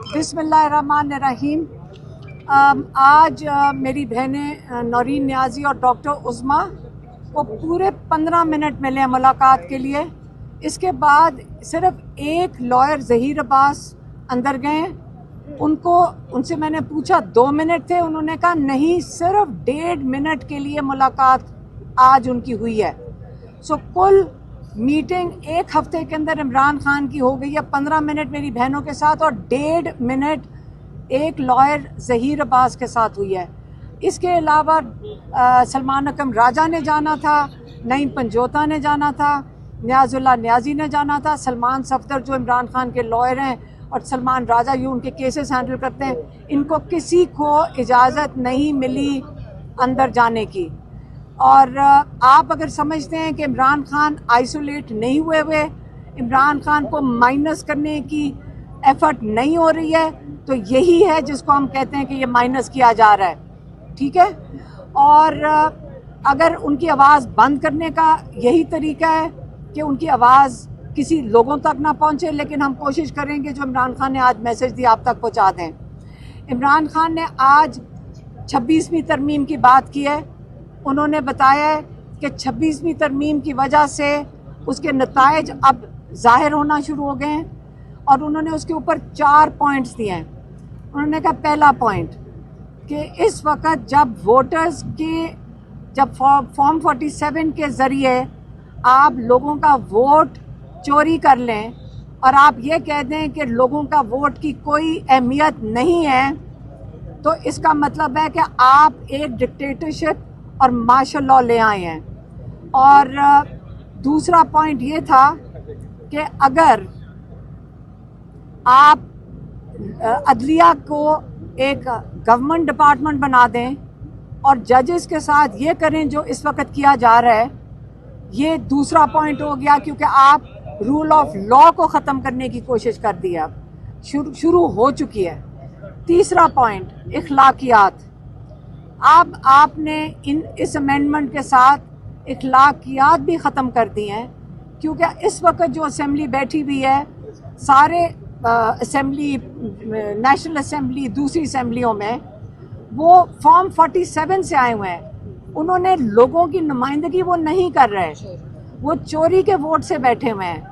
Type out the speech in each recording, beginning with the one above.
बिस्मिल्लाहिर्रहमानिर्रहीम। आज मेरी बहनें नौरीन न्याजी और डॉक्टर उज़्मा को पूरे 15 मिनट मिले मुलाकात के लिए। इसके बाद सिर्फ एक लॉयर ज़हीर अब्बास अंदर गए। उनसे मैंने पूछा 2 मिनट थे, उन्होंने कहा नहीं, सिर्फ 1.5 मिनट के लिए मुलाकात आज उनकी हुई है। सो कुल मीटिंग एक हफ्ते के अंदर इमरान खान की हो गई है 15 मिनट मेरी बहनों के साथ और 1.5 मिनट एक लॉयर ज़हीर अब्बास के साथ हुई है। इसके अलावा सलमान अकरम राजा ने जाना था, नईम पंजोता ने जाना था, न्याजुल्लाह न्याजी ने जाना था, सलमान सफदर जो इमरान खान के लॉयर हैं और सलमान राजा यूँ उनके केसेस हैंडल करते हैं, इनको किसी को इजाज़त नहीं मिली अंदर जाने की। और आप अगर समझते हैं कि इमरान खान आइसोलेट नहीं हुए, इमरान खान को माइनस करने की एफर्ट नहीं हो रही है, तो यही है जिसको हम कहते हैं कि ये माइनस किया जा रहा है, ठीक है। और अगर उनकी आवाज़ बंद करने का यही तरीका है कि उनकी आवाज़ किसी लोगों तक ना पहुंचे, लेकिन हम कोशिश करेंगे जो इमरान खान ने आज मैसेज दिया आप तक पहुंचा दें। इमरान खान ने आज 26वीं तरमीम की बात की है। उन्होंने बताया है कि 26वीं तरमीम की वजह से उसके नताइज अब ज़ाहिर होना शुरू हो गए हैं और उन्होंने उसके ऊपर 4 पॉइंट्स दिए हैं। उन्होंने कहा पहला पॉइंट कि इस वक्त जब वोटर्स के जब फॉर्म 47 के ज़रिए आप लोगों का वोट चोरी कर लें और आप ये कह दें कि लोगों का वोट की कोई अहमियत नहीं है, तो इसका मतलब है कि आप एक डिक्टेटरशिप और मार्शल लॉ ले आए हैं। और दूसरा पॉइंट ये था कि अगर आप अदलिया को एक गवर्नमेंट डिपार्टमेंट बना दें और जजेस के साथ ये करें जो इस वक्त किया जा रहा है, ये दूसरा पॉइंट हो गया, क्योंकि आप रूल ऑफ लॉ को ख़त्म करने की कोशिश कर दी, अब शुरू हो चुकी है। तीसरा पॉइंट इखलाकियात। अब आपने इस अमेंडमेंट के साथ इखलाकियात भी ख़त्म कर दी हैं, क्योंकि इस वक्त जो असेंबली बैठी हुई है, सारे असेंबली, नेशनल असेंबली, दूसरी असेंबलियों में वो फॉर्म 47 से आए हुए हैं। उन्होंने लोगों की नुमाइंदगी वो नहीं कर रहे, वो चोरी के वोट से बैठे हुए हैं।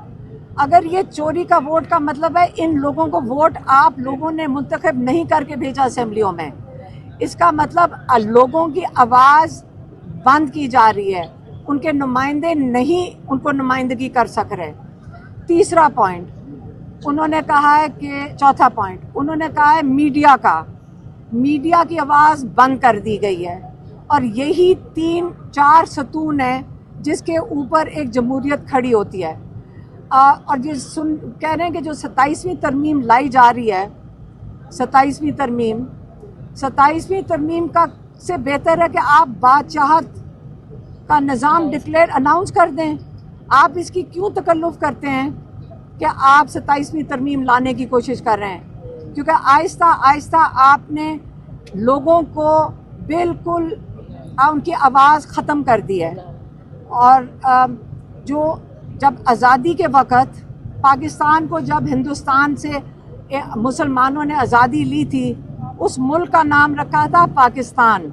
अगर ये चोरी का वोट का मतलब है इन लोगों को वोट आप लोगों ने मुंतखब नहीं करके भेजा असेंबलियों में, इसका मतलब लोगों की आवाज़ बंद की जा रही है, उनके नुमाइंदे नहीं उनको नुमाइंदगी कर सक रहे। तीसरा पॉइंट उन्होंने कहा है कि चौथा पॉइंट उन्होंने कहा है मीडिया की आवाज़ बंद कर दी गई है, और यही 3-4 सतून है जिसके ऊपर एक जमहूरियत खड़ी होती है। और ये कह रहे हैं कि जो 27वीं तरमीम लाई जा रही है, 27वीं तरमीम का से बेहतर है कि आप बादशाहत का निज़ाम डिक्लेयर अनाउंस कर दें। आप इसकी क्यों तकल्लुफ़ करते हैं कि आप 27वीं तरमीम लाने की कोशिश कर रहे हैं, क्योंकि आहिस्ता आहिस्ता आपने लोगों को बिल्कुल उनकी आवाज़ ख़त्म कर दी है। और जो जब आज़ादी के वक़्त पाकिस्तान को जब हिंदुस्तान से मुसलमानों ने आज़ादी ली थी, उस मुल्क का नाम रखा था पाकिस्तान,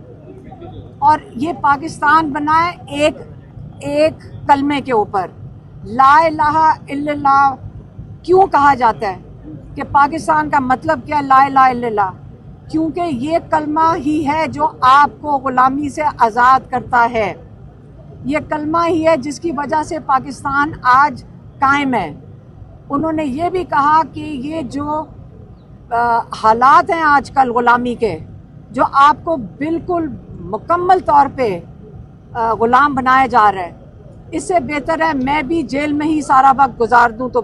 और ये पाकिस्तान बना है एक कलमे के ऊपर, ला इलाहा इल्लल्लाह। क्यों कहा जाता है कि पाकिस्तान का मतलब क्या है ला इलाहा इल्लल्लाह? क्योंकि ये कलमा ही है जो आपको ग़ुलामी से आज़ाद करता है। ये कलमा ही है जिसकी वजह से पाकिस्तान आज कायम है। उन्होंने ये भी कहा कि ये जो हालात हैं आजकल ग़ुलामी के, जो आपको बिल्कुल मुकम्मल तौर पे ग़ुलाम बनाया जा रहा है, इससे बेहतर है मैं भी जेल में ही सारा वक्त गुजार दूं, तो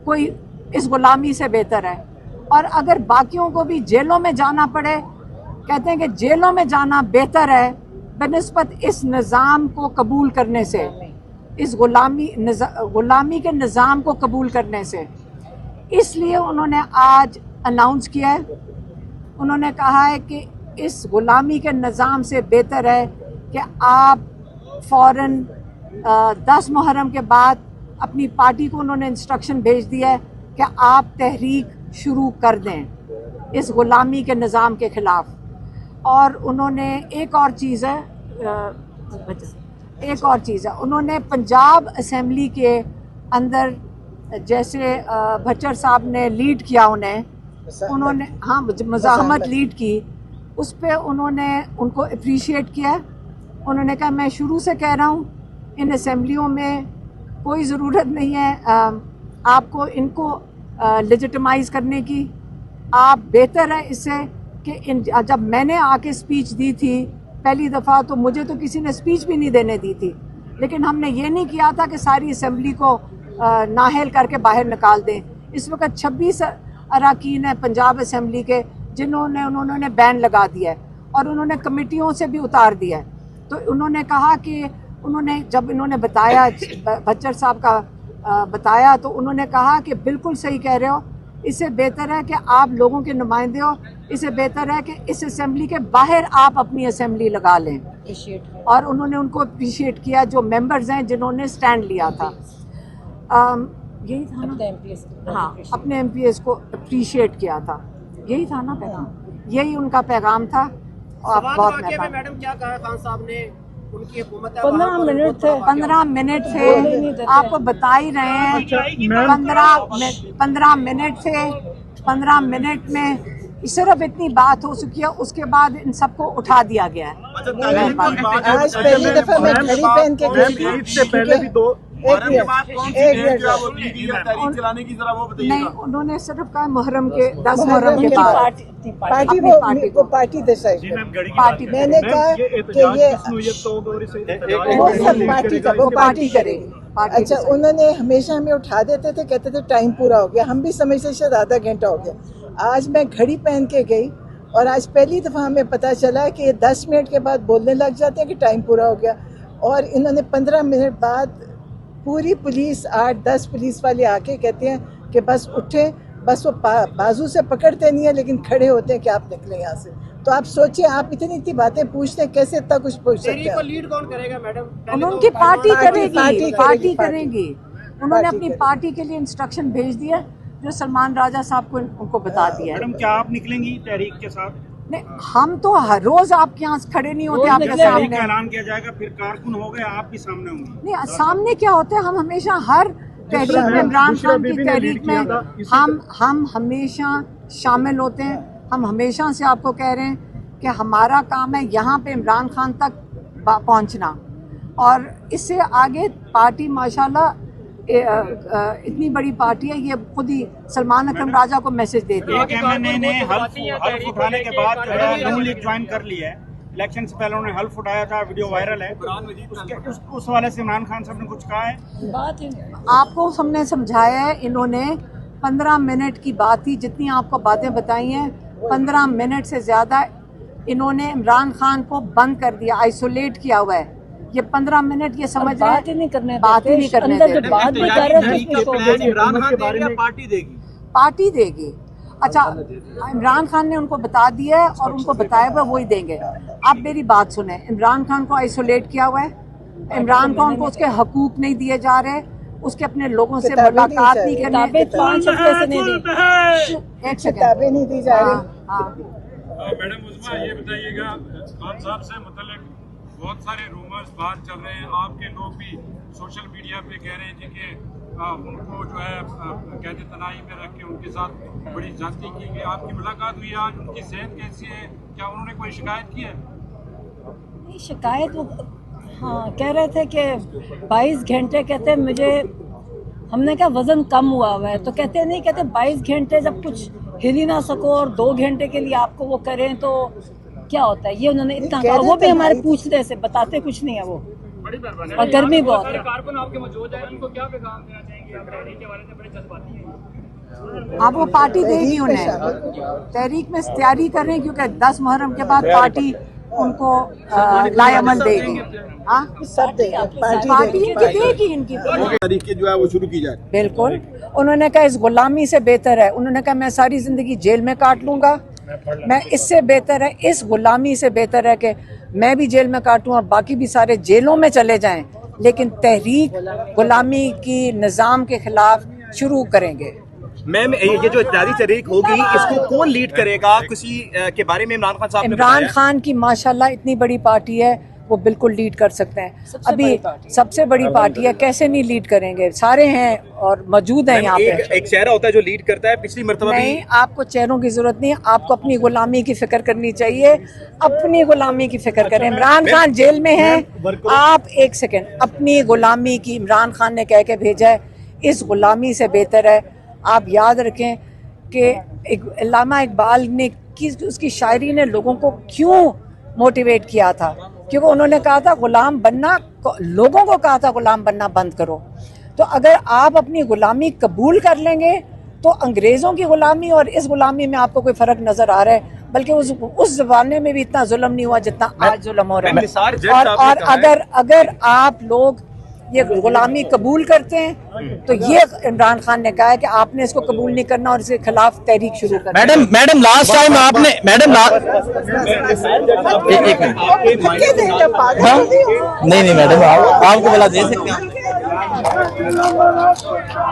कोई इस ग़ुलामी से बेहतर है। और अगर बाकियों को भी जेलों में जाना पड़े, कहते हैं कि जेलों में जाना बेहतर है बनिस्बत इस निज़ाम को कबूल करने से, इस ग़ुलामी के निज़ाम को कबूल करने से। इसलिए उन्होंने आज अनाउंस किया है, उन्होंने कहा है कि इस ग़ुलामी के निज़ाम से बेहतर है कि आप फ़ौरन 10 मुहर्रम के बाद अपनी पार्टी को उन्होंने इंस्ट्रक्शन भेज दिया है कि आप तहरीक शुरू कर दें इस ग़ुलामी के निज़ाम के ख़िलाफ़। और उन्होंने एक और चीज़ है, उन्होंने पंजाब असम्बली के अंदर जैसे भच्चर साहब ने लीड किया, उन्होंने हाँ मज़ाहमत लीड की, उस पर उन्होंने उनको अप्रिशिएट किया। उन्होंने कहा मैं शुरू से कह रहा हूँ इन असम्बलियों में कोई ज़रूरत नहीं है आपको इनको लेजिटिमाइज़ करने की। आप बेहतर है इससे कि जब मैंने आके स्पीच दी थी पहली दफ़ा तो मुझे तो किसी ने स्पीच भी नहीं देने दी थी, लेकिन हमने ये नहीं किया था कि सारी असम्बली को नाहल करके बाहर निकाल दें। इस वक्त 26 अरकान हैं पंजाब असम्बली के उन्होंने बैन लगा दिया है और उन्होंने कमेटियों से भी उतार दिया है। तो उन्होंने कहा कि जब इन्होंने बताया भच्चर साहब का बताया तो उन्होंने कहा कि बिल्कुल सही कह रहे हो, इससे बेहतर है कि आप लोगों के नुमाइंदे हो, इससे बेहतर है कि इस असम्बली के बाहर आप अपनी असम्बली लगा लें। और उन्होंने उनको अप्रिशिएट किया जो मेंबर्स हैं जिन्होंने स्टैंड लिया था। यही था ना, हाँ, अपने MPs को अप्रिशिएट किया था, यही था ना पैगाम, यही उनका पैगाम था। बहुत मैडम क्या कहा खान साहब ने, उनकी हुकूमत 15 मिनट थे, आपको बता ही रहे हैं 15 मिनट थे। 15 मिनट में सिर्फ इतनी बात हो चुकी है, उसके बाद इन सबको उठा दिया गया है। आज पहली दफा मैं घड़ी पहन के गई थी, से पहले भी दो नहीं, उन्होंने सिर्फ कहा मुहर्रम के 10 मुहर्रम के बाद पार्टी पार्टी मैंने कहा कि ये वो सब पार्टी करेगी। अच्छा, उन्होंने हमेशा हमें उठा देते थे, कहते थे टाइम पूरा हो गया, हम भी समझते शायद आधा घंटा हो गया। आज मैं घड़ी पहन के गई और आज पहली दफ़ा हमें पता चला कि 10 मिनट के बाद बोलने लग जाते हैं कि टाइम पूरा हो गया। और इन्होंने 15 मिनट बाद पूरी पुलिस 8-10 पुलिस वाले आके कहते हैं कि बस उठे, बस वो बाजू से पकड़ते नहीं है लेकिन खड़े होते हैं कि आप निकले यहाँ से। तो आप सोचिए, आप इतनी बातें पूछते हैं, कैसे इतना कुछ पूछ सकते हैं? लीड कौन करेगा मैडम? उनकी पार्टी करेगी। उन्होंने अपनी पार्टी के लिए इंस्ट्रक्शन भेज दिया जो सलमान राजा साहब को उनको बता दिया। मैडम क्या आप निकलेंगी तहरीक के साथ? नहीं, हम तो हर रोज आपके यहाँ खड़े नहीं होते आपके सामने। ऐलान किया जाएगा, फिर कारकुन हो गए, आप भी सामने होंगे। नहीं, सामने क्या होते हैं, हम हमेशा हर तहरीक में, इमरान खान की तहरीक में हम हमेशा शामिल होते हैं। हम हमेशा से आपको कह रहे हैं कि हमारा काम है यहाँ पे इमरान खान तक पहुँचना, और इससे आगे पार्टी माशाल्लाह इतनी बड़ी पार्टी है, ये खुद ही सलमान अकरम राजा को मैसेज देती है। हल्फ उठाने के बाद नून लीग ज्वाइन कर लिया है। इलेक्शन से पहले उन्होंने हल्फ उठाया था, वीडियो वायरल है। उस वाले से इमरान खान साहब ने कुछ कहा है? आपको हमने समझाया है, इन्होंने 15 मिनट की बात थी, जितनी आपको बातें बताई हैं 15 मिनट से ज़्यादा इन्होंने इमरान खान को बंद कर दिया, आइसोलेट किया हुआ है। ये 15 मिनट ये समझ रहे हैं, बात ही नहीं करने देते। पार्टी देगी। अच्छा, इमरान खान ने उनको बता दिया है और उनको बताया हुआ वही देंगे। आप मेरी बात सुने, इमरान खान को आइसोलेट किया हुआ है, इमरान खान को उसके हकूक नहीं दिए जा रहे, उसके अपने लोगों से मुलाकात नहीं करने, किताबें नहीं दी जा रही। मैडम उस्मा, ये बताइएगा, खान साहब से मुतल्लिक बहुत सारे रूमर्स बात चल रहे हैं, आपके लोग भी सोशल मीडिया पे कह रहे हैं जी कि उनको जो है कैद तनाई में रख के उनके साथ बड़ी ज्यादती की गई। आपकी मुलाकात हुई आज, उनकी सेहत कैसी है? क्या उन्होंने कोई शिकायत की है? नहीं, शिकायत वो हाँ कह रहे थे कि 22 घंटे, कहते हैं मुझे, हमने कहा वज़न कम हुआ है, तो कहते नहीं, कहते 22 घंटे जब कुछ हिल ही ना सको और 2 घंटे के लिए आपको वो करें तो क्या होता है। ये उन्होंने इतना कहा, वो भी हमारे पूछते से बताते कुछ नहीं है वो, और गर्मी बहुत है। कारकुन आपके मौजूद है, उनको क्या पैगाम देना चाहेंगे आप तहरीक के बारे में? बड़े जज्बाती हैं आप, वो पार्टी देगी उन्हें, तहरीक में तैयारी कर रहे हैं क्योंकि 10 मुहर्रम के बाद पार्टी उनको लाएमन देगी। हाँ, पार्टी इनकी देगी, इनकी तरीके जो है वो शुरू की जाए। बिल्कुल। उन्होंने कहा इस गुलामी से बेहतर है, उन्होंने कहा मैं सारी जिंदगी जेल में काट लूंगा, मैं इससे बेहतर है, इस गुलामी से बेहतर है कि मैं भी जेल में काटूं और बाकी भी सारे जेलों में चले जाएं, लेकिन तहरीक गुलामी की निज़ाम के खिलाफ शुरू करेंगे। मैम ये जो इत्यादि तहरीक होगी इसको कौन लीड करेगा, किसी के बारे में इमरान खान साहब ने इमरान बताया? खान की माशाल्लाह इतनी बड़ी पार्टी है, वो बिल्कुल लीड कर सकते हैं। अभी सबसे बड़ी पार्टी है, कैसे नहीं लीड करेंगे, सारे हैं और मौजूद हैं यहाँ पे। एक चेहरा होता है जो लीड करता है, पिछली मर्तबा भी नहीं, आपको चेहरों की जरूरत नहीं है, आपको अपनी गुलामी की फिक्र करनी चाहिए, अपनी गुलामी की फिक्र करें। इमरान खान जेल में हैं, आप एक सेकंड, अपनी गुलामी की इमरान खान ने कह के भेजा है, इस गुलामी से बेहतर है। आप याद रखें कि अल्लामा इकबाल ने उसकी शायरी ने लोगों को क्यों मोटिवेट किया था, क्योंकि उन्होंने कहा था गुलाम बनना, लोगों को कहा था गुलाम बनना बंद करो। तो अगर आप अपनी गुलामी कबूल कर लेंगे तो अंग्रेज़ों की गुलामी और इस गुलामी में आपको कोई फ़र्क नज़र आ रहा है, बल्कि उस ज़माने में भी इतना जुल्म नहीं हुआ जितना आज जुल्म हो रहा है। और अगर आप लोग ये गुलामी कबूल करते हैं तो ये इमरान खान ने कहा है कि आपने इसको कबूल नहीं करना और इसके खिलाफ तहरीक शुरू करना। मैडम लास्ट टाइम आपने नहीं मैडम आपको बोला दे सकते हैं।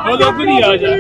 वो लोग भी नहीं आ जाए।